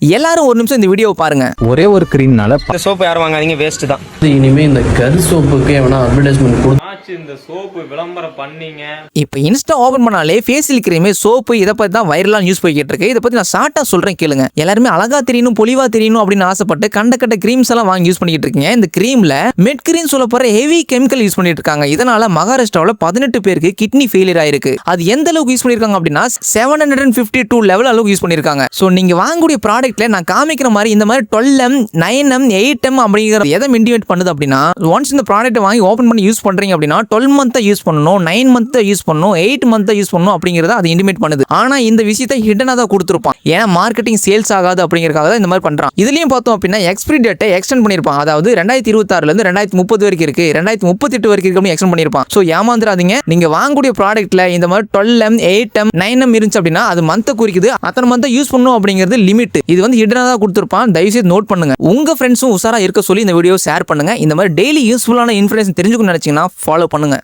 எல்லாரும் ஒரு நிமிஷம் இந்த வீடியோவை பாருங்க. ஒரே ஒரு கிரீம்னால இந்த சோப்பு யாரும் வாங்காதீங்க, வேஸ்ட் தான். இனிமே இந்த கரு சோப்புக்கு எவனா அட்வர்டைஸ்மெண்ட் கொடுத்து இந்த சோப்பு விளம்பரம் பண்ணீங்க. இப்போ இன்ஸ்டா ஓபன் பண்ணாலே ஃபேஷியல் கிரீம், சோப்பு இதை பத்தி தான் வைரலா நியூஸ் போய்கிட்டு இருக்கு. இதை பத்தி நான் ஷார்ட்டா சொல்றேன் கேளுங்க. எல்லாருமே அழகா தெரியணும், பொலிவா தெரியணும் அப்படின்னு ஆசைப்பட்டு கண்ட கிரீம்ஸ் எல்லாம் வாங்கி யூஸ் பண்ணிட்டு இருக்கீங்க. இந்த கிரீம்ல மெட்கிரீன் சொல்ல போற ஹெவி கெமிக்கல் யூஸ் பண்ணிட்டு இருக்காங்க. இதனால மகாராஷ்டிராவில் 18 பேருக்கு கிட்னி ஃபெயிலியர் ஆயிருக்கு. அது எந்த அளவுக்கு யூஸ் பண்ணிருக்காங்க அப்படின்னா 752 லெவல் அளவுக்கு யூஸ் பண்ணிருக்காங்க. சோ நீங்க வாங்கக்கூடிய ப்ராடக்ட்ல நான் காமிக்கிற மாதிரி இந்த மாதிரி 12M 9M 8M அப்படிங்கிற எதை இண்டிகேட் பண்ணுது அப்படின்னா, ஒன்ஸ் இந்த ப்ராடக்ட் வாங்கி ஓபன் பண்ணி யூஸ் பண்றீங்க அப்படின்னா 12 மந்த் யூஸ் பண்ணணும், 9 மந்த் யூஸ் பண்ணணும், 8 மந்த் யூஸ் பண்ணணும் அப்படிங்கறத அது இண்டிகேட் பண்ணுது. ஆனா இந்த விஷயத்தை ஹிடனா தான் கொடுத்திருப்பான். ஏன்னா மார்க்கெட்டிங் சேல்ஸ் ஆகாது அப்படிங்கறதுக்காக தான் இந்த மாதிரி பண்றான். இதுலயும் பார்த்தோம் அப்படின்னா எக்ஸ்பைரி டேட்டை எக்ஸ்டெண்ட் பண்ணிருப்பான். அதாவது 2026ல இருந்து 2030 வரைக்கும் இருக்கு, 2038 வரைக்கும் இருக்கு எக்ஸ்டெண்ட் பண்ணிருப்பான். சோ ஏமாந்துராதீங்க. நீங்க வாங்கக்கூடிய ப்ராடக்ட்ல இந்த மாதிரி 12M 8M 9M இருந்துச்சு அப்படின்னா அது மந்த் குறிக்குது. அத்தனை மந்த் யூஸ் பண்ணணும் அப்படிங்கிறது லிமிட். இது வந்து ஹிடனா தான் கொடுத்திருப்பான். தயவு செய்து நோட் பண்ணுங்க. உங்க ஃப்ரெண்ட்ஸும் உஷாரா இருக்க சொல்லி இந்த வீடியோ ஷேர் பண்ணுங்க. இந்த மாதிரி டெய்லி யூஸ்ஃபுல்லான இன்ஃபர்மேஷன் தெரிஞ்சுக்கணும்னு நினைச்சீங்கன்னா ஃபாலோ பண்ணுங்க.